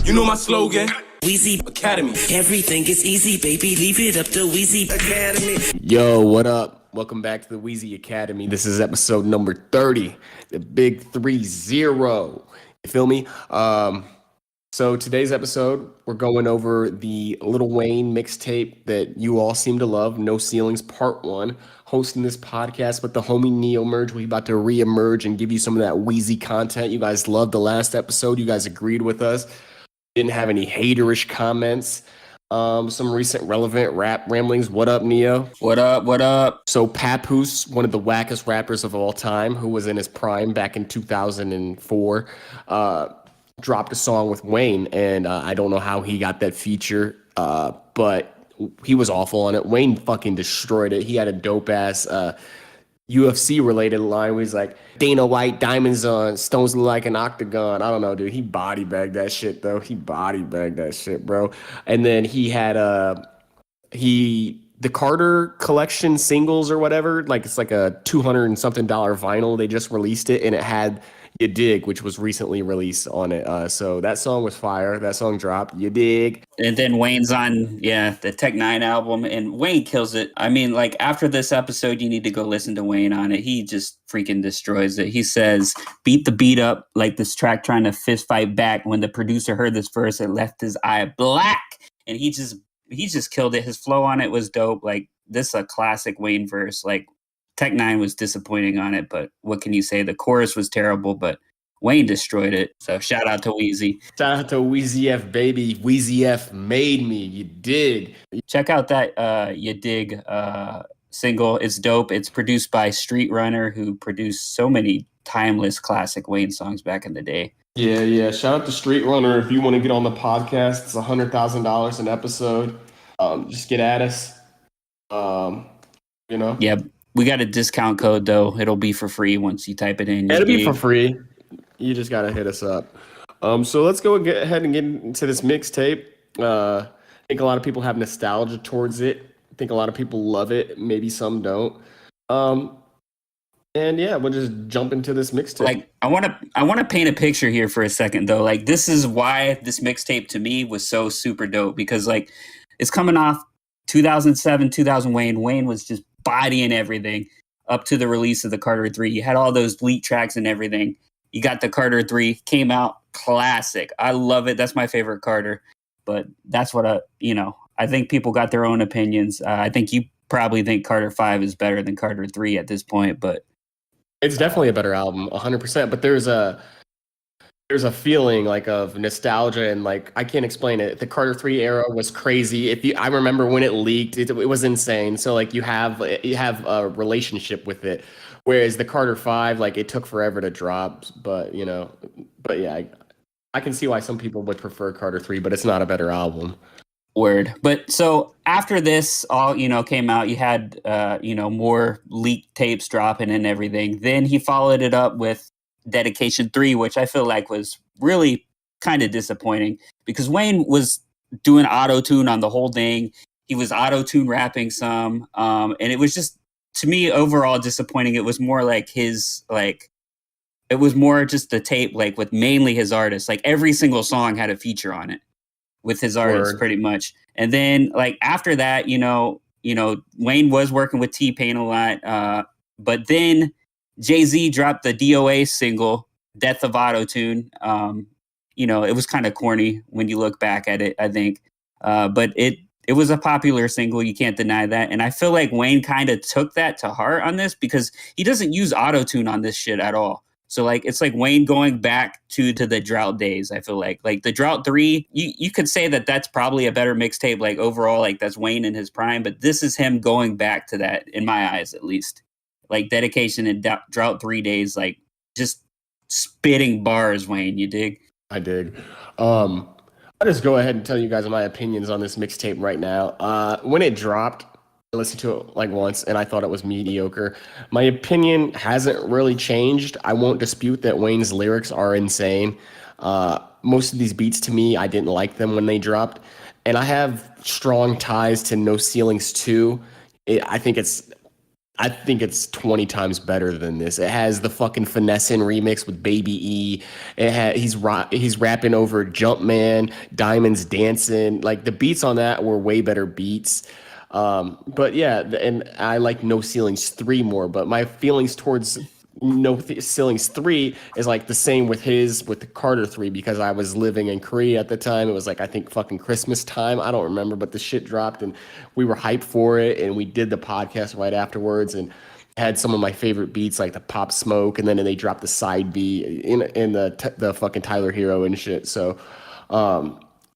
You know my slogan. Weezy Academy. Everything is easy, baby. Leave it up to Weezy Academy. Yo, what up? Welcome back to the Weezy Academy. This is episode number 30, the big 30. You feel me? So today's episode, we're going over the Lil Wayne mixtape that you all seem to love, No Ceilings Part 1. Hosting this podcast with the homie Neo Merge. We're about to re-emerge and give you some of that Weezy content. You guys loved the last episode. You guys agreed with us. Didn't have any haterish comments. Some recent relevant rap ramblings. What up, Neo? What up? What up? So Papoose, one of the wackest rappers of all time, who was in his prime back in 2004, dropped a song with Wayne, and I don't know how he got that feature, but he was awful on it. Wayne fucking destroyed it. He had a dope ass UFC related line where he's like, Dana White, diamonds on, stones look like an octagon. I don't know, dude. He body bagged that shit, though. He body bagged that shit, bro. And then he had the Carter collection singles or whatever, like it's like a $200 and something vinyl. They just released it, and it had You Dig, which was recently released on it. So that song was fire. That song dropped. You Dig. And then Wayne's on, the Tech Nine album, and Wayne kills it. I mean, like, after this episode, you need to go listen to Wayne on it. He just freaking destroys it. He says, beat the beat up like this track trying to fist fight back. When the producer heard this verse, it left his eye black. And he just killed it. His flow on it was dope. Like, this is a classic Wayne verse. Like, Tech Nine was disappointing on it, but what can you say? The chorus was terrible, but Wayne destroyed it. So shout out to Weezy. Shout out to Weezy F, baby. Weezy F made me. You dig. Check out that You Dig single. It's dope. It's produced by Street Runner, who produced so many timeless classic Wayne songs back in the day. Yeah. Shout out to Street Runner. If you want to get on the podcast, it's $100,000 an episode. Just get at us. Yeah, we got a discount code though. It'll be for free once you type it in. It'll be for free. You just gotta hit us up. So let's go ahead and get into this mixtape. I think a lot of people have nostalgia towards it. I think a lot of people love it. Maybe some don't. And yeah, we'll just jump into this mixtape. Like, I want to paint a picture here for a second though. Like, this is why this mixtape to me was so super dope, because like it's coming off 2007, 2000 Wayne. Wayne was just bodying everything up to the release of the Carter 3. You had all those leak tracks and everything. You got the Carter 3, came out classic. I love it. That's my favorite Carter. But that's what I think people got their own opinions. I think you probably think Carter 5 is better than Carter 3 at this point, but it's definitely a better album, 100%. But there's a feeling like of nostalgia, and like I can't explain it. The Carter 3 era was crazy. I remember when it leaked, it was insane. So like you have a relationship with it, whereas the Carter 5, like, it took forever to drop. But yeah, I can see why some people would prefer Carter 3, but it's not a better album. Word. But so after this all, came out, you had, more leaked tapes dropping and everything. Then he followed it up with Dedication 3, which I feel like was really kind of disappointing, because Wayne was doing auto-tune on the whole thing. He was auto-tune rapping some, and it was just, to me, overall disappointing. It was more like it was more just the tape, like, with mainly his artists. Like, every single song had a feature on it with his artists, pretty much. And then, like, after that, Wayne was working with T-Pain a lot, but then Jay-Z dropped the DOA single, Death of Autotune. It was kind of corny when you look back at it, I think. But it was a popular single. You can't deny that. And I feel like Wayne kind of took that to heart on this, because he doesn't use autotune on this shit at all. So like, it's like Wayne going back to the Drought days. I feel like the Drought 3, you could say that that's probably a better mixtape, like, overall, like, that's Wayne in his prime, but this is him going back to that, in my eyes, at least. Like, Dedication and Drought 3 days, like, just spitting bars, Wayne. You dig? I dig. I'll just go ahead and tell you guys my opinions on this mixtape right now. When it dropped, I listened to it like once, and I thought it was mediocre. My opinion hasn't really changed. I won't dispute that Wayne's lyrics are insane. Most of these beats, to me, I didn't like them when they dropped. And I have strong ties to No Ceilings 2. I think it's I think it's 20 times better than this. It has the fucking Finessin remix with Baby E. He's rapping over Jumpman, Diamonds Dancing. Like the beats on that were way better beats. But yeah, and I like No Ceilings 3 more, but my feelings towards Ceilings 3 is like the same with the Carter 3 because I was living in Korea at the time. It was like I think fucking Christmas time. I don't remember, but the shit dropped and we were hyped for it and we did the podcast right afterwards and had some of my favorite beats like the Pop Smoke and then they dropped the side beat in the fucking Tyler Hero and shit. So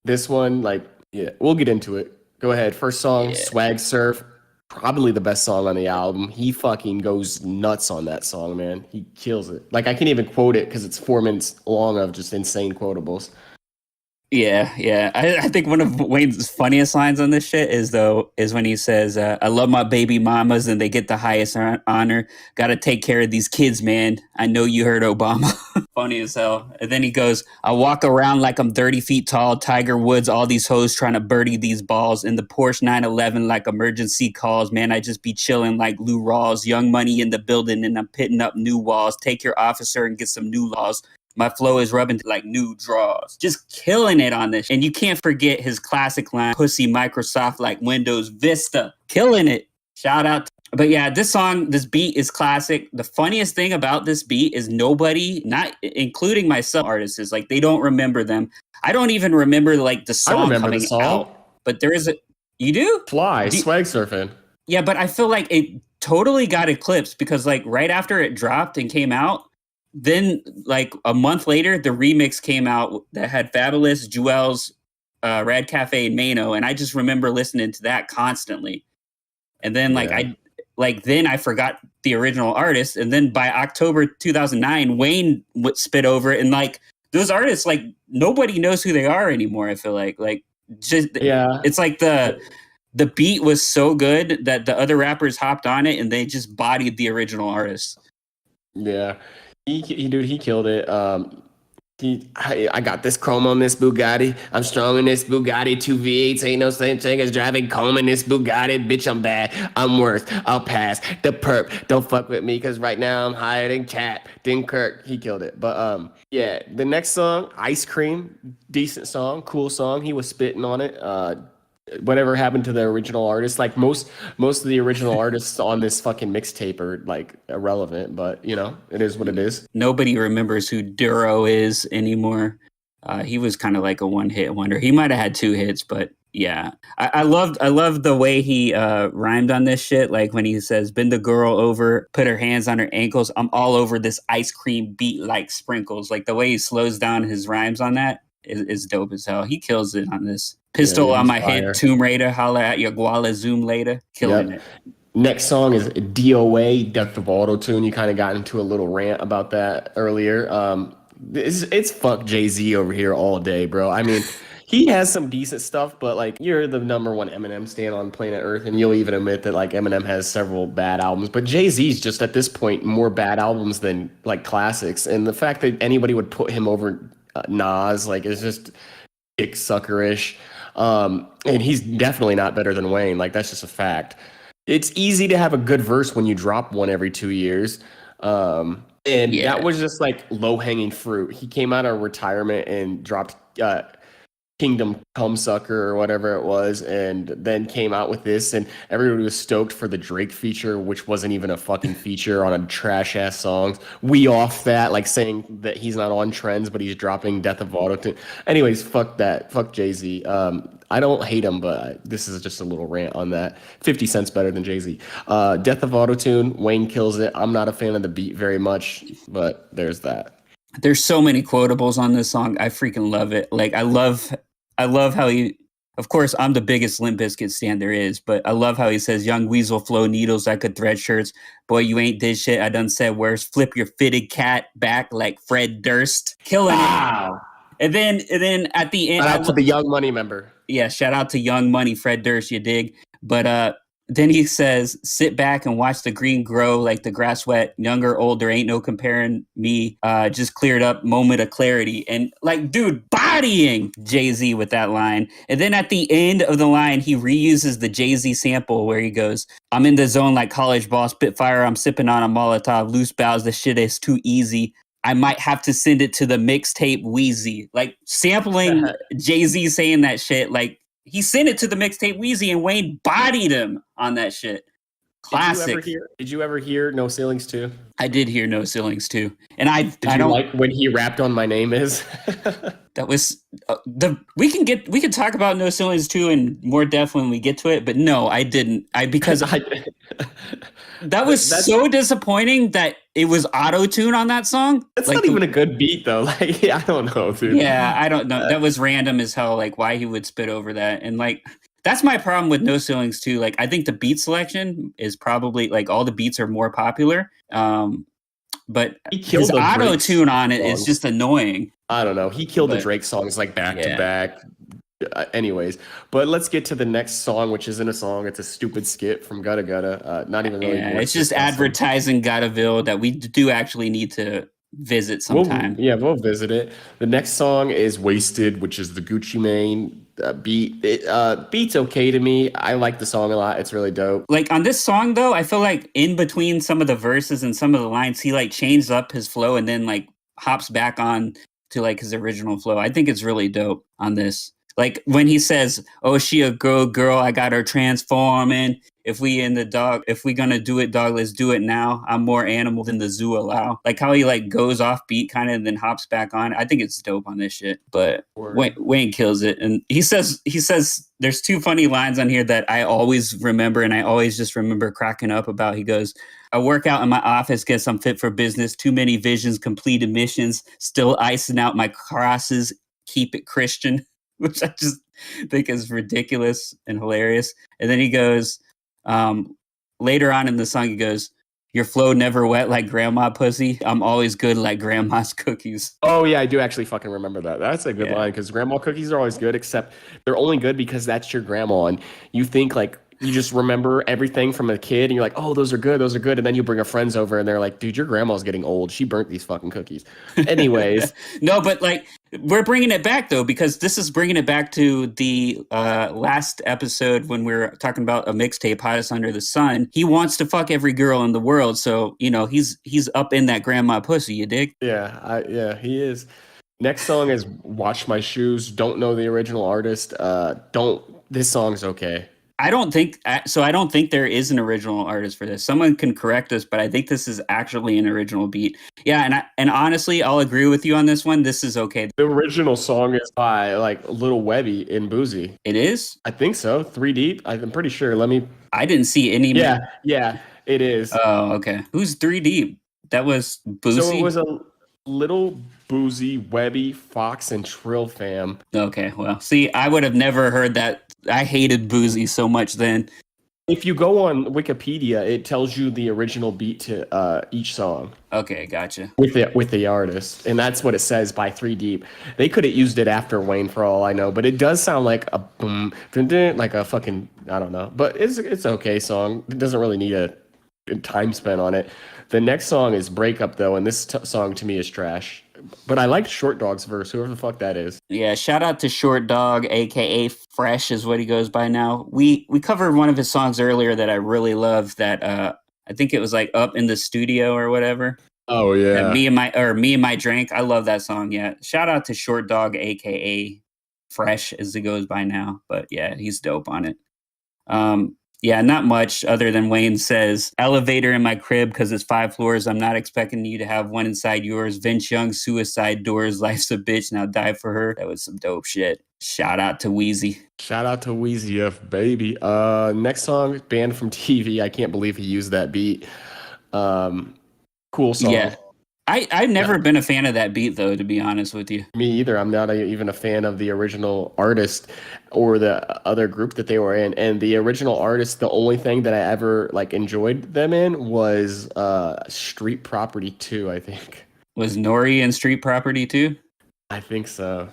this one like yeah, we'll get into it. Go ahead. First song, Yeah. Swag Surf. Probably the best song on the album. He fucking goes nuts on that song, man. He kills it. Like I can't even quote it because it's 4 minutes long of just insane quotables. Yeah. I think one of Wayne's funniest lines on this shit is when he says, "I love my baby mamas and they get the highest honor. Got to take care of these kids, man. I know you heard Obama." Funny as hell. And then he goes, "I walk around like I'm 30 feet tall. Tiger Woods, all these hoes trying to birdie these balls in the Porsche 911 like emergency calls. Man, I just be chilling like Lou Rawls. Young money in the building and I'm pitting up new walls. Take your officer and get some new laws. My flow is rubbing like new draws." Just killing it on this. And you can't forget his classic line, "Pussy Microsoft like Windows Vista." Killing it. Shout out. But yeah, this beat is classic. The funniest thing about this beat is nobody, not including myself, artists, is like they don't remember them. I don't even remember like the song I remember coming the song. out. But there is you do? Fly, Swag Surfing. Yeah, but I feel like it totally got eclipsed because like right after it dropped and came out, then, like a month later, the remix came out that had Fabulous, Jewels, Rad Cafe, and Mano, and I just remember listening to that constantly. And then, then I forgot the original artist, and then by October 2009, Wayne spit over it, and like those artists, like nobody knows who they are anymore. I feel like just it's like the beat was so good that the other rappers hopped on it and they just bodied the original artist. Yeah. He killed it. I got this chrome on this Bugatti. I'm strong in this Bugatti. 2 V8s ain't no same thing as driving comb in this Bugatti. Bitch, I'm bad. I'm worse. I'll pass the perp. Don't fuck with me because right now I'm higher than Cat. Kirk. He killed it. But yeah, the next song, Ice Cream, decent song, cool song. He was spitting on it. Whatever happened to the original artist? Like most of the original artists on this fucking mixtape are like irrelevant, but you know, it is what it is. Nobody remembers who Duro is anymore. He was kind of like a one-hit wonder. He might have had 2 hits, but yeah. I loved the way he rhymed on this shit. Like when he says, "Bend the girl over, put her hands on her ankles. I'm all over this ice cream beat like sprinkles." Like the way he slows down his rhymes on that is dope as hell. He kills it on this. Pistol on my fire. Head, Tomb Raider, holla at your guala zoom later. Killing it. Next song is DOA, Death of Auto Tune. You kind of got into a little rant about that earlier. It's fuck Jay-Z over here all day, bro. I mean, he has some decent stuff, but like you're the number one Eminem stan on planet Earth, and you'll even admit that like Eminem has several bad albums. But Jay-Z's just at this point more bad albums than like classics, and the fact that anybody would put him over Nas like is just dick suckerish. And he's definitely not better than Wayne. Like that's just a fact. It's easy to have a good verse when you drop one every 2 years. That was just like low hanging fruit. He came out of retirement and dropped Kingdom Come Sucker or whatever it was, and then came out with this, and everybody was stoked for the Drake feature, which wasn't even a fucking feature on a trash ass song. We off that, like saying that he's not on trends, but he's dropping Death of Autotune. Anyways, fuck that. Fuck Jay-Z. I don't hate him, but this is just a little rant on that. 50 Cent's better than Jay-Z. Death of Autotune, Wayne kills it. I'm not a fan of the beat very much, but there's that. There's so many quotables on this song. I freaking love it. Like I love how he, of course, I'm the biggest Limp Bizkit stan there is, but I love how he says, "Young Weasel flow needles, I could thread shirts. Boy, you ain't did shit. I done said worse. Flip your fitted cat back like Fred Durst." Killing it. And then at the end, Shout out to the Young Money member. Yeah, shout out to Young Money, Fred Durst, you dig? But Then he says, sit back and watch the green grow like the grass wet, younger, older, ain't no comparing me. Just cleared up, moment of clarity. And like, dude, bodying Jay-Z with that line. And then at the end of the line, he reuses the Jay-Z sample where he goes, I'm in the zone like college ball, Spitfire, I'm sipping on a Molotov, loose bows, the shit is too easy. I might have to send it to the mixtape Weezy. Like sampling Jay-Z saying that shit, like, he sent it to the mixtape Weezy and Wayne bodied him on that shit. Classic. Did you ever hear No Ceilings too? I did hear No Ceilings too. And I don't like when he rapped on My Name Is? That was we can talk about No Ceilings too in more depth when we get to it, but no, I didn't. That was so disappointing that it was auto-tune on that song. That's like, not even a good beat though. Like, I don't know, dude. Yeah, I don't know. That was random as hell, like why he would spit over that. And like that's my problem with No Ceilings too. Like I think the beat selection is probably like all the beats are more popular. But his auto-tune on it is just annoying. I don't know. He killed the Drake songs like back to back. Anyways, but let's get to the next song, which isn't a song. It's a stupid skit from Gutta Gutta. Not even really. Yeah, it's just advertising Guttaville that we do actually need to visit sometime. We'll visit it. The next song is Wasted, which is the Gucci Mane beat. Beat's okay to me. I like the song a lot. It's really dope. Like on this song though, I feel like in between some of the verses and some of the lines, he like changed up his flow and then like hops back on to like his original flow. I think it's really dope on this. Like when he says, "Oh, she a girl, I got her transforming. If we gonna do it, dog, let's do it now. I'm more animal than the zoo allow." Like how he like goes off beat kind of and then hops back on. I think it's dope on this shit. But Wayne kills it. And he says there's two funny lines on here that I always remember and I always just remember cracking up about. He goes, I work out in my office, guess I'm fit for business. Too many visions, completed missions, still icing out my crosses, keep it Christian. Which I just think is ridiculous and hilarious. And then he goes, later on in the song, he goes, your flow never wet like grandma pussy. I'm always good like grandma's cookies. Oh, yeah, I do actually fucking remember that. That's a good line because grandma cookies are always good, except they're only good because that's your grandma. And you think like, you just remember everything from a kid and you're like, oh, those are good. And then you bring your friends over and they're like, dude, your grandma's getting old. She burnt these fucking cookies. Anyways. No, but like we're bringing it back though, because this is bringing it back to the last episode when we were talking about a mixtape, Hottest Under the Sun. He wants to fuck every girl in the world. So, you know, he's up in that grandma pussy, you dig? Yeah, he is. Next song is Watch My Shoes. Don't know the original artist. This song's okay. I don't think there is an original artist for this. Someone can correct us, but I think this is actually an original beat. Yeah, and honestly, I'll agree with you on this one. This is okay. The original song is by like Lil Webby in Boozy. It is? I think so. 3 Deep. I'm pretty sure. I didn't see any. Yeah, it is. Oh, okay. Who's 3 Deep? That was Boozy? So it was a Little Boozy, Webby, Fox, and Trill fam. Okay, well, see, I would have never heard that. I hated Boozy so much then. If you go on Wikipedia, it tells you the original beat to each song. Okay, gotcha. With the artist, and that's what it says by 3 Deep. They could have used it after Wayne for all I know, but it does sound like a boom, like a fucking, I don't know. But it's an okay song. It doesn't really need a time spent on it. The next song is Breakup though, and this song to me is trash. But I liked Short Dog's verse, whoever the fuck that is. Yeah, shout out to Short Dog, aka Fresh is what he goes by now. We covered one of his songs earlier that I really love. That I think it was like Up in the Studio or whatever. Oh yeah, Me and My Drink. I love that song. Yeah, shout out to Short Dog, aka Fresh as he goes by now. But yeah, he's dope on it. Yeah, not much other than Wayne says, elevator in my crib because it's 5 floors. I'm not expecting you to have one inside yours. Vince Young, suicide doors. Life's a bitch. Now die for her. That was some dope shit. Shout out to Weezy. Shout out to Weezy F, baby. Next song, Banned from TV. I can't believe he used that beat. Cool song. Yeah. I've never been a fan of that beat, though, to be honest with you. Me either. I'm not even a fan of the original artist or the other group that they were in. And the original artist, the only thing that I ever like enjoyed them in was Street Property 2, I think. Was Nori in Street Property 2? I think so.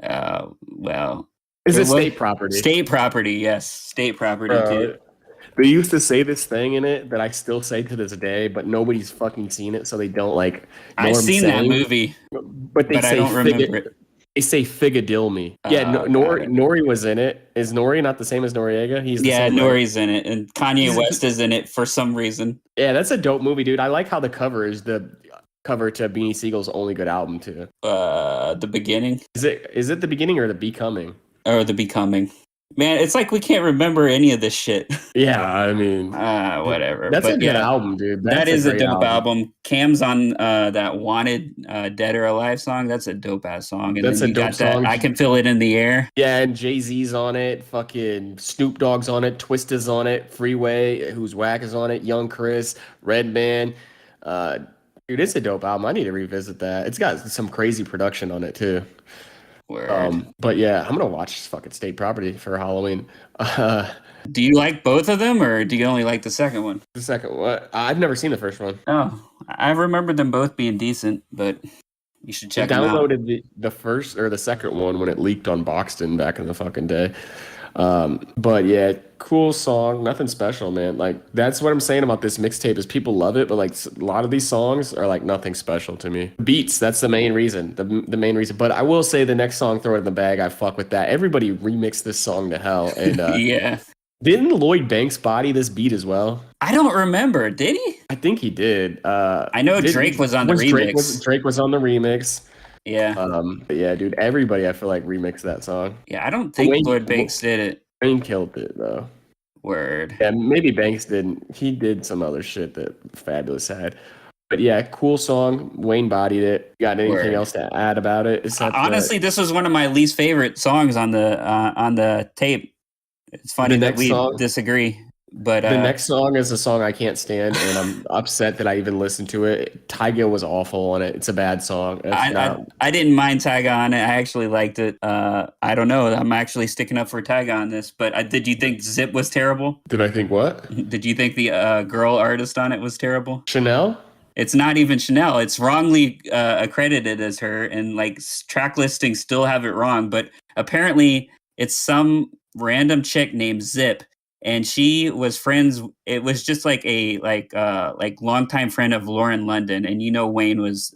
Well. Is it State Property? State Property, yes. State Property 2. They used to say this thing in it that I still say to this day, but nobody's fucking seen it, so they don't like know I've what I'm seen that saying. movie, But but I don't remember it. they say figadilme. Yeah, Got it. Nori was in it. Is Nori not the same as Noriega? He's the Yeah, same, right? Nori's in it, and Kanye West is in it for some reason. Yeah, that's a dope movie, dude. I like how the cover is the cover to Beanie Siegel's only good album too. The beginning Is it the beginning or the Becoming? or the becoming. Man, it's like we can't remember any of this shit. Yeah, I mean, Whatever. that's a But good yeah, album, dude. that That's a is a great dope album. album. Cam's on that Wanted Dead or Alive song. That's a dope ass song. And That's then a you dope got that song. I Can Feel It in the Air. Yeah, and Jay-Z's on it, fucking Snoop Dogg's on it, Twista's on it, Freeway, who's whack is on it, Young Chris, Redman. Uh, dude, it's a dope album. I need to revisit that. It's got some crazy production on it too. Word. But yeah, I'm gonna watch fucking State Property for Halloween. Do you like both of them or do you only like the second one? The second one, I've never seen the first one. Oh, I remember them both being decent, but you should I check them out. downloaded the first or the second one when it leaked on Boxton back in the fucking day. But yeah, cool song, nothing special, man. Like that's what I'm saying about this mixtape is people love it, but like a lot of these songs are like nothing special to me. Beats, that's the main reason, the main reason. But I will say the next song, Throw It in the Bag, I fuck with that. Everybody remixed this song to hell, and Yeah. didn't Lloyd Banks body this beat as well? I don't remember. Did he? I think he did. I know Drake was on the remix. Drake was on the remix. Yeah. But yeah, dude, everybody I feel like remixed that song. Yeah, I don't think Wayne- Lloyd Banks did it. Wayne killed it though. Word. Yeah, maybe Banks didn't. He did some other shit that Fabulous had. But yeah, cool song. Wayne bodied it. Got anything Word. else to add about it? Honestly, this was one of my least favorite songs on the tape. It's funny that we disagree. But the next song is a song I can't stand, and I'm upset that I even listened to it. Tyga was awful on it. It's a bad song. I didn't mind Tyga on it. I actually liked it. I don't know. I'm actually sticking up for Tyga on this. But did you think Zip was terrible? Did I think what? Did you think the girl artist on it was terrible? Chanel? It's not even Chanel. It's wrongly accredited as her, and like track listings still have it wrong. But apparently, it's some random chick named Zip, and she was friends. It was just like a longtime friend of Lauren London, and Wayne was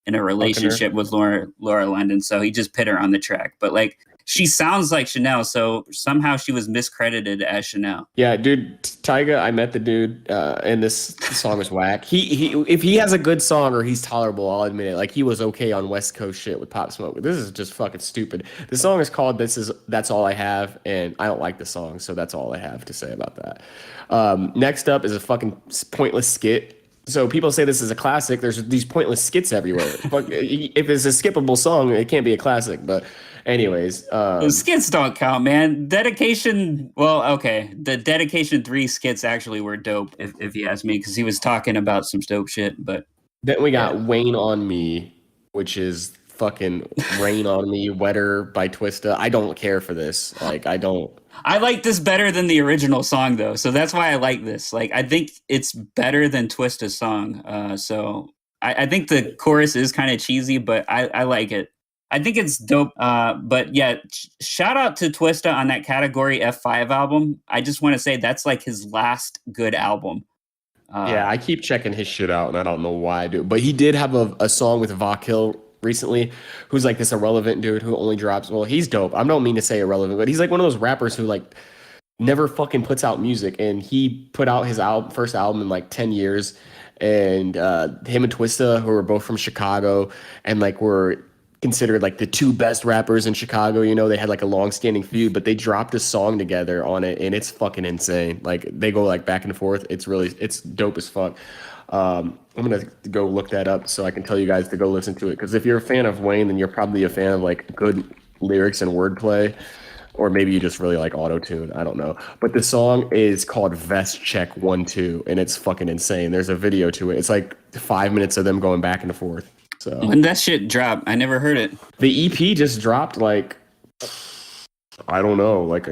in a relationship with Laura London, so he just put her on the track. But like she sounds like Chanel, so somehow she was miscredited as Chanel. Yeah, dude, Tyga, I met the dude, and this song is whack. He if he has a good song or he's tolerable, I'll admit it. Like he was okay on West Coast shit with Pop Smoke. This is just fucking stupid. The song is called That's All I Have, and I don't like the song, so that's all I have to say about that. Next up is a fucking pointless skit. So people say this is a classic. There's these pointless skits everywhere. But if it's a skippable song, it can't be a classic. But anyways, the skits don't count, man. Dedication. Well, okay, the Dedication 3 skits actually were dope, if you ask me, because he was talking about some dope shit. But then we got Wayne on Me, which is fucking Rain on Me, Wetter by Twista. I don't care for this. Like I don't. I like this better than the original song, though, so that's why I like this. Like, I think it's better than Twista's song. So I think the chorus is kind of cheesy, but I like it. I think it's dope. But yeah, shout out to Twista on that Category F5 album. I just want to say that's like his last good album. Yeah, I keep checking his shit out, and I don't know why I do. But he did have a song with Vakil recently, who's like this irrelevant dude who only drops. Well, he's dope. I don't mean to say irrelevant, but he's like one of those rappers who like never fucking puts out music. And he put out his first album in like 10 years. And him and Twista, who were both from Chicago, and like were considered like the two best rappers in Chicago. They had like a long-standing feud, but they dropped a song together on it, and it's fucking insane. Like they go like back and forth. It's dope as fuck. I'm gonna go look that up so I can tell you guys to go listen to it. Because if you're a fan of Wayne, then you're probably a fan of like good lyrics and wordplay, or maybe you just really like auto-tune. I don't know. But the song is called Vest Check 1-2, and it's fucking insane. There's a video to it. It's like 5 minutes of them going back and forth. So when that shit dropped, I never heard it. The EP just dropped like I don't know, like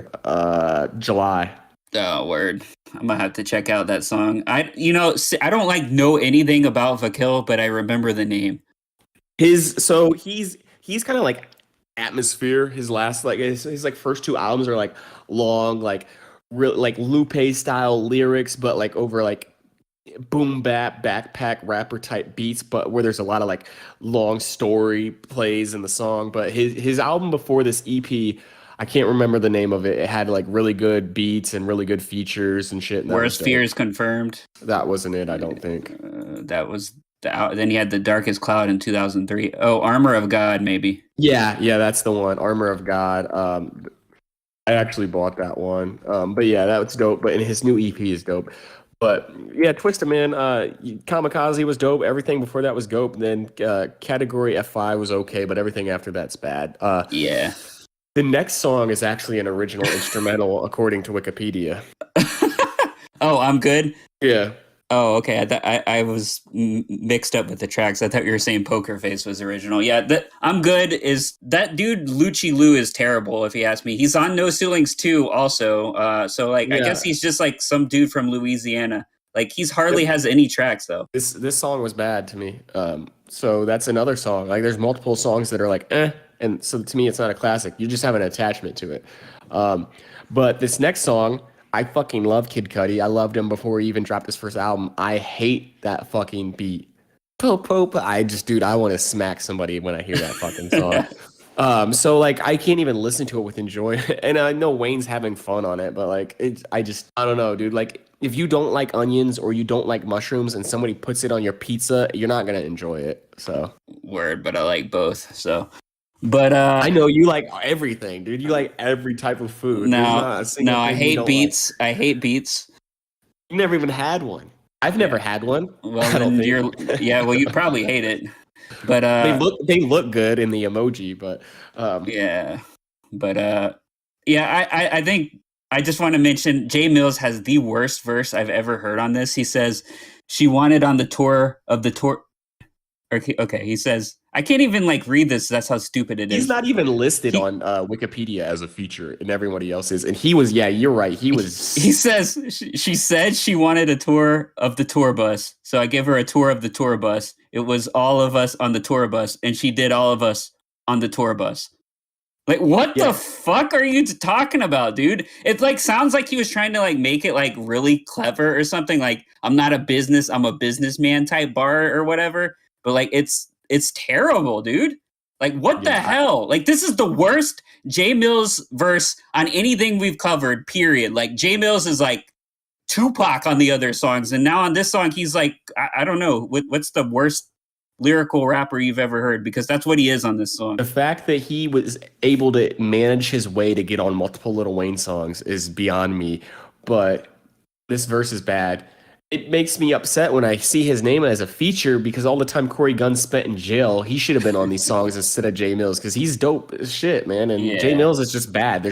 July. Oh, word. I'm gonna have to check out that song. I don't like know anything about Vakil, but I remember the name. He's kind of like Atmosphere. His last his like first two albums are like long, like real like Lupe style lyrics, but like over like boom bap backpack rapper type beats, but where there's a lot of like long story plays in the song. But his album before this EP, I can't remember the name of it. It had like really good beats and really good features and shit, and that was Worst dope. Fears Confirmed. That wasn't it, I don't think. That was then he had The Darkest Cloud in 2003. Oh, Armor of God, maybe. Yeah, that's the one. Armor of God. I actually bought that one. But yeah, that was dope. But and his new EP is dope. But yeah, Twista, man. Kamikaze was dope. Everything before that was dope. Then Category F5 was okay, but everything after that's bad. Yeah. The next song is actually an original instrumental, according to Wikipedia. Oh, I'm good. Yeah. Oh, okay. I was mixed up with the tracks. I thought you were saying Poker Face was original. Yeah, I'm good. Is that dude Lucci Lou is terrible? If you ask me, he's on No Ceilings 2 also. So like, I guess he's just like some dude from Louisiana. Like he's hardly has any tracks though. This song was bad to me. So that's another song. Like there's multiple songs that are like and so to me it's not a classic. You just have an attachment to it. But this next song, I fucking love Kid Cudi. I loved him before he even dropped his first album. I hate that fucking beat. Dude, I want to smack somebody when I hear that fucking song. So like I can't even listen to it with enjoyment. And I know Wayne's having fun on it, but like I don't know, dude. Like if you don't like onions or you don't like mushrooms and somebody puts it on your pizza, you're not gonna enjoy it. So word, but I like both. So but I know you like everything, dude. You like every type of food. No, I hate beets. Like. I hate beets. You never even had one. I've never had one. Well, then well, you probably hate it. But they look good in the emoji, but I think I just want to mention Jay Mills has the worst verse I've ever heard on this. He says she wanted on the tour of the tour. Okay, he says I can't even like read this. That's how stupid it is. He's not even listed on Wikipedia as a feature, and everybody else is. And he was, yeah, you're right. He was. He says she said she wanted a tour of the tour bus, so I gave her a tour of the tour bus. It was all of us on the tour bus, and she did all of us on the tour bus. Like, what the fuck are you talking about, dude? It like sounds like he was trying to like make it like really clever or something. Like I'm a businessman type bar or whatever. But like it's terrible, dude. Like what the hell? Like this is the worst Jay Mills verse on anything we've covered, period. Like Jay Mills is like Tupac on the other songs, and now on this song he's like I don't know, what's the worst lyrical rapper you've ever heard, because that's what he is on this song. The fact that he was able to manage his way to get on multiple Lil Wayne songs is beyond me, but this verse is bad. It makes me upset when I see his name as a feature, because all the time Corey Gunn spent in jail, he should have been on these songs instead of Jay Mills, because he's dope as shit, man. And Jay Mills is just bad.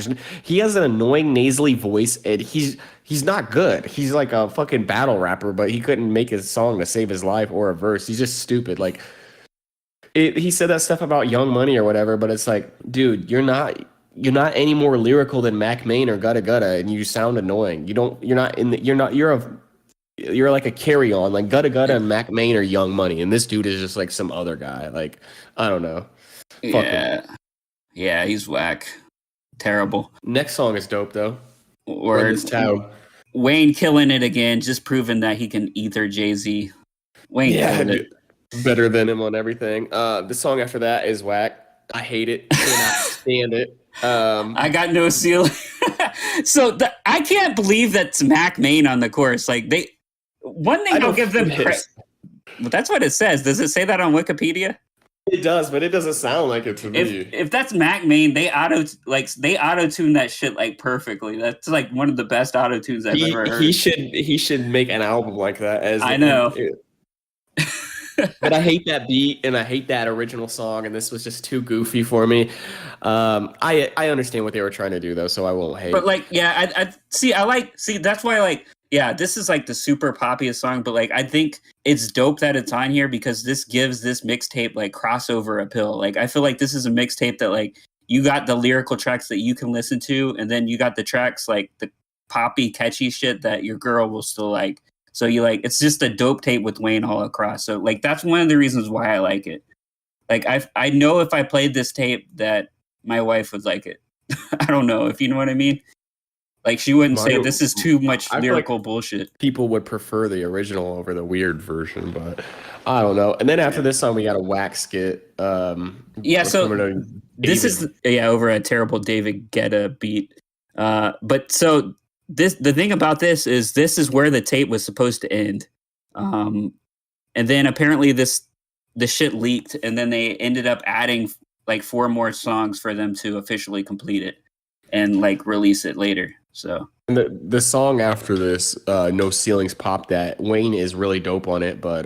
He has an annoying nasally voice, and he's not good. He's like a fucking battle rapper, but he couldn't make a song to save his life or a verse. He's just stupid. Like he said that stuff about Young Money or whatever, but it's like, dude, you're not any more lyrical than Mac Main or Gutta Gutta, and you sound annoying. You're like a carry-on, like Gutta Gutta and Mac Main are Young Money, and this dude is just like some other guy. Like, I don't know. Fuck him. Yeah, he's whack. Terrible. Next song is dope though. Wayne killing it again, just proving that he can ether Jay-Z. Wayne killed it. Better than him on everything. The song after that is whack. I hate it. Cannot stand it. I got no ceiling. So I can't believe that's Mac Main on the chorus. Like I'll give them credit. But that's what it says. Does it say that on Wikipedia? It does, but it doesn't sound like it to me. If that's Mac Main, they auto-tune that shit like perfectly. That's like one of the best auto-tunes I've ever heard. He should make an album like that. I know. But I hate that beat and I hate that original song, and this was just too goofy for me. I understand what they were trying to do though, so I won't hate. But like, yeah, I see. That's why, like, yeah, this is like the super poppiest song. But like, I think it's dope that it's on here because this gives this mixtape like crossover appeal. Like, I feel like this is a mixtape that like you got the lyrical tracks that you can listen to, and then you got the tracks like the poppy, catchy shit that your girl will still like. So you like, it's just a dope tape with Wayne all across. So like, that's one of the reasons why I like it. Like I know if I played this tape that my wife would like it. I don't know if you know what I mean. Like she wouldn't say Mario, this is too much I feel like lyrical bullshit. people would prefer the original over the weird version, but I don't know. And then after this song, we got a whack skit. Yeah, so From this is David. over a terrible David Guetta beat. But so the thing about this is where the tape was supposed to end. And then apparently the shit leaked, and then they ended up adding like 4 more songs for them to officially complete it and like release it later. So And the song after this, No Ceilings Pop That, Wayne is really dope on it, but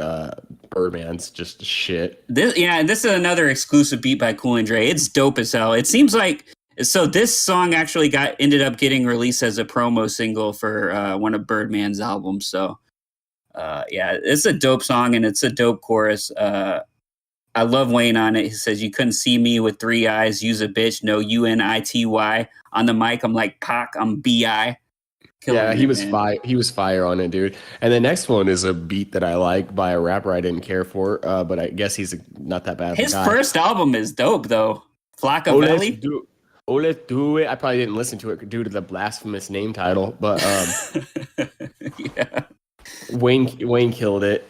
Birdman's just shit. this is another exclusive beat by Cool and Dre. It's dope as hell. It seems like so this song actually ended up getting released as a promo single for one of Birdman's albums. So yeah, it's a dope song and it's a dope chorus. I love Wayne on it. He says, "You couldn't see me with 3 eyes. Use a bitch. No UNITY." On the mic, I'm like Pac. I'm BI. Yeah, he was fire. He was fire on it, dude. And the next one is a beat that I like by a rapper I didn't care for, but I guess he's not that bad. His first album is dope though. Flaccavelli. Let's do it. I probably didn't listen to it due to the blasphemous name title, but Yeah. Wayne killed it.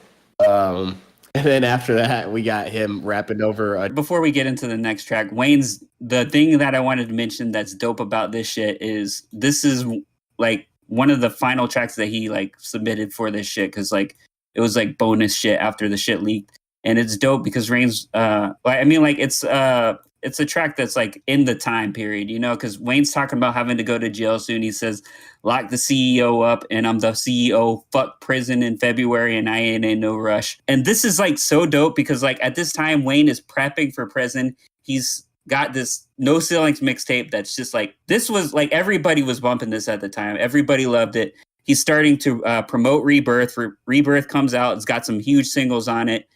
And then after that, we got him rapping over. Before we get into the next track, the thing that I wanted to mention that's dope about this shit is this is like one of the final tracks that he like submitted for this shit, because like it was like bonus shit after the shit leaked, and it's dope because Rain's it's a track that's like in the time period, you know, because Wayne's talking about having to go to jail soon. He says, "Lock the CEO up, and I'm the CEO. Fuck prison in February, and I ain't in no rush." And this is like so dope because like at this time, Wayne is prepping for prison. He's got this No Ceilings mixtape that's just like, this was like, everybody was bumping this at the time. Everybody loved it. He's starting to promote Rebirth. Rebirth comes out. It's got some huge singles on it.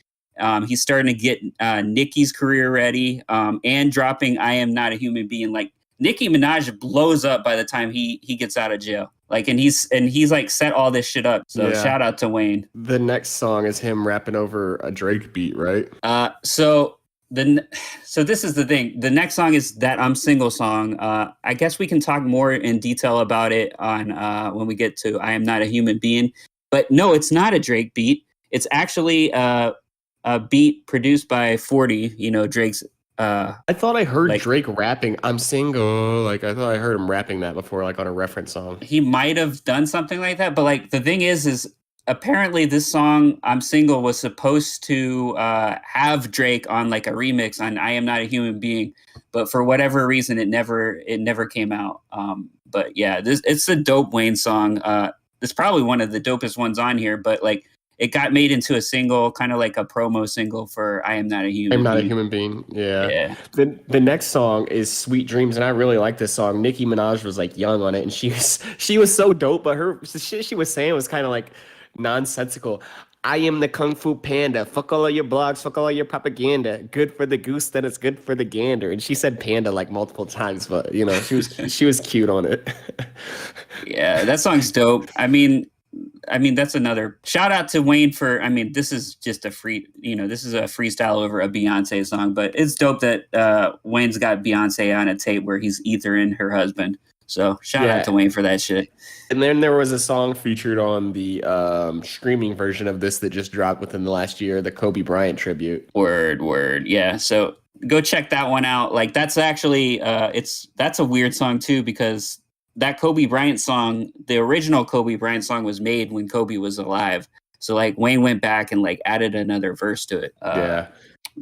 He's starting to get Nicki's career ready and dropping I Am Not a Human Being. Like Nicki Minaj blows up by the time he gets out of jail. Like, and he's like set all this shit up. So Yeah. Shout out to Wayne. The next song is him rapping over a Drake beat, right? So this is the thing. The next song is that I'm Single song. I guess we can talk more in detail about it on when we get to I Am Not a Human Being. But no, it's not a Drake beat. It's actually a beat produced by 40, you know, Drake's. I thought I heard like- Drake rapping "I'm single." Like I thought I heard him rapping that before, like on a reference song. He might have done something like that. But like the thing is apparently this song I'm Single was supposed to have Drake on like a remix on I Am Not a Human Being, but for whatever reason it never came out. But yeah, it's a dope Wayne song. It's probably one of the dopest ones on here, but like it got made into a single, kind of like a promo single for I Am Not a Human Being. I'm Not a Human Being. Yeah. Yeah. The next song is Sweet Dreams, and I really like this song. Nicki Minaj was like young on it, and she was so dope, but the shit she was saying was kind of like nonsensical. I am the Kung Fu Panda. Fuck all of your blogs. Fuck all of your propaganda. Good for the goose, then it's good for the gander. And she said panda like multiple times, but you know she was cute on it. Yeah, that song's dope. I mean, that's another shout out to Wayne for. I mean, this is just this is a freestyle over a Beyonce song, but it's dope that Wayne's got Beyonce on a tape where he's ethering her husband. So shout out to Wayne for that shit. And then there was a song featured on the streaming version of this that just dropped within the last year, the Kobe Bryant tribute. Word. Yeah. So go check that one out. Like that's actually that's a weird song too, because that Kobe Bryant song, the original Kobe Bryant song was made when Kobe was alive. So like Wayne went back and like added another verse to it.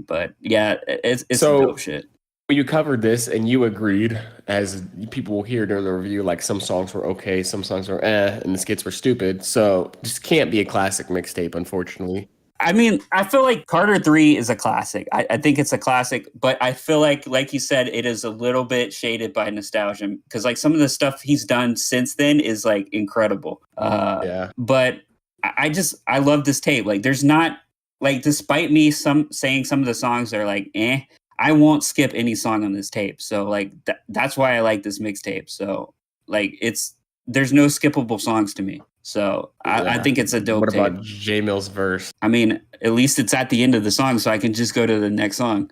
But yeah, it's dope shit. You covered this and you agreed, as people will hear during the review, like some songs were okay, some songs were and the skits were stupid. So just can't be a classic mixtape, unfortunately. I mean, I feel like Carter 3 is a classic. I think it's a classic, but I feel like you said, it is a little bit shaded by nostalgia, because like some of the stuff he's done since then is like incredible. But I love this tape. Like there's not, like, despite me saying some of the songs are like, I won't skip any song on this tape. So like that's why I like this mixtape. So like there's no skippable songs to me. So I think it's a dope tape. What about J Mill's verse? I mean, at least it's at the end of the song, so I can just go to the next song.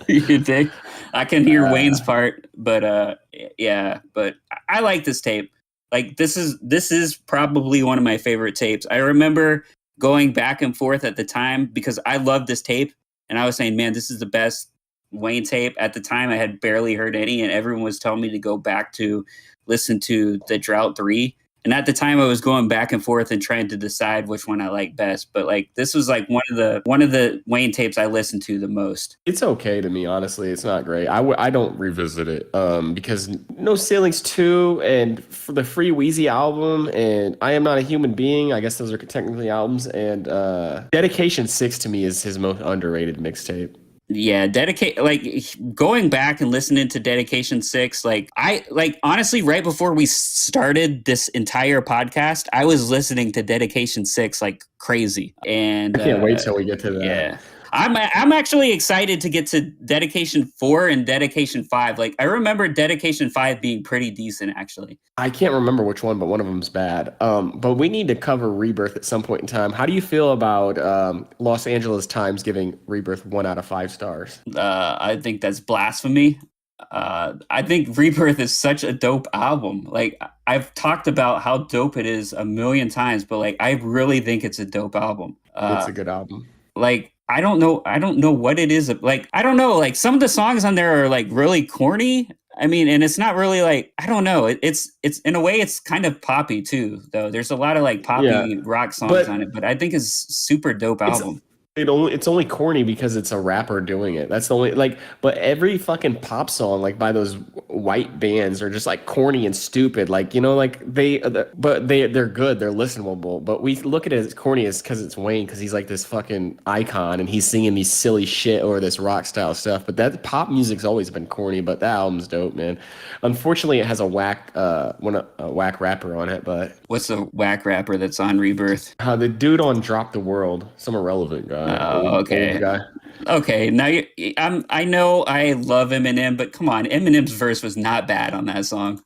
You think? I can hear Wayne's part, but yeah, but I like this tape. Like this is probably one of my favorite tapes. I remember going back and forth at the time because I loved this tape and I was saying, man, this is the best Wayne tape. At the time I had barely heard any and everyone was telling me to go back to listen to the Drought 3. And at the time I was going back and forth and trying to decide which one I liked best. But like this was like one of the Wayne tapes I listened to the most. It's okay to me, honestly. It's not great. I don't revisit it because No Ceilings 2 and for the Free Weezy album and I Am Not a Human Being, I guess those are technically albums, and Dedication 6 to me is his most underrated mixtape. Yeah, going back and listening to Dedication 6, honestly right before we started this entire podcast, I was listening to Dedication 6 like crazy. And I can't wait till we get to that. Yeah. I'm actually excited to get to Dedication 4 and Dedication 5. Like I remember Dedication 5 being pretty decent actually. I can't remember which one, but one of them's bad. But we need to cover Rebirth at some point in time. How do you feel about Los Angeles Times giving Rebirth 1 out of 5 stars? I think that's blasphemy. I think Rebirth is such a dope album. Like I've talked about how dope it is a million times, but like I really think it's a dope album. It's a good album. Like I don't know what it is. Like I don't know. Like some of the songs on there are like really corny. I mean, and it's not really like I don't know. It's in a way it's kind of poppy too. Though there's a lot of like poppy rock songs on it, but I think it's super dope album. It's only corny because it's a rapper doing it. That's the only but every fucking pop song like by those white bands are just like corny and stupid. Like like they're good. They're listenable. But we look at it as corny as because it's Wayne because he's like this fucking icon and he's singing these silly shit or this rock style stuff. But that pop music's always been corny. But that album's dope, man. Unfortunately, it has a whack whack rapper on it. But what's the whack rapper that's on Rebirth? The dude on Drop the World, some irrelevant guy. Oh, okay. Okay, now I know I love Eminem, but come on, Eminem's verse was not bad on that song.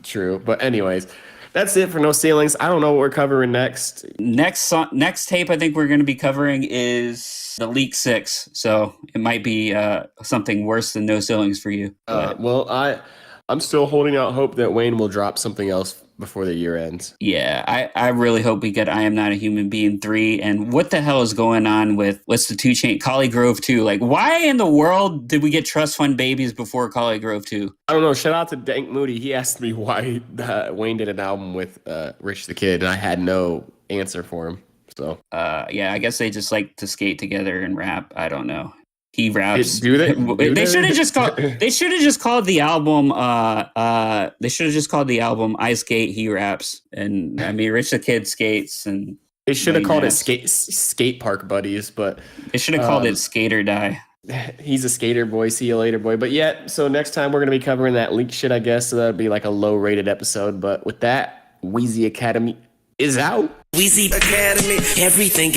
True. But anyways, that's it for No Ceilings. I don't know what we're covering next. Next tape I think we're going to be covering is the Leak 6. So it might be something worse than No Ceilings for you. Well, I'm still holding out hope that Wayne will drop something else before the year ends. Yeah, I really hope we get I Am Not a Human Being 3. And what the hell is going on with what's the 2 Chainz Collie Grove 2? Like, why in the world did we get Trust Fund Babies before Collie Grove 2? I don't know. Shout out to Dank Moody. He asked me why Wayne did an album with Rich the Kid, and I had no answer for him. So yeah, I guess they just like to skate together and rap. I don't know. He raps. Do they? They should have just called. They should have just called the album. They should have just called the album "I Skate, He Raps." And I mean, Rich the Kid skates, and they should have called it skate Park Buddies. But they should have called it Skate or Die. He's a skater boy. See you later, boy. But yeah, so next time we're gonna be covering that leak shit, I guess. So that'll be like a low rated episode. But with that, Weezy Academy is out. Weezy Academy, everything.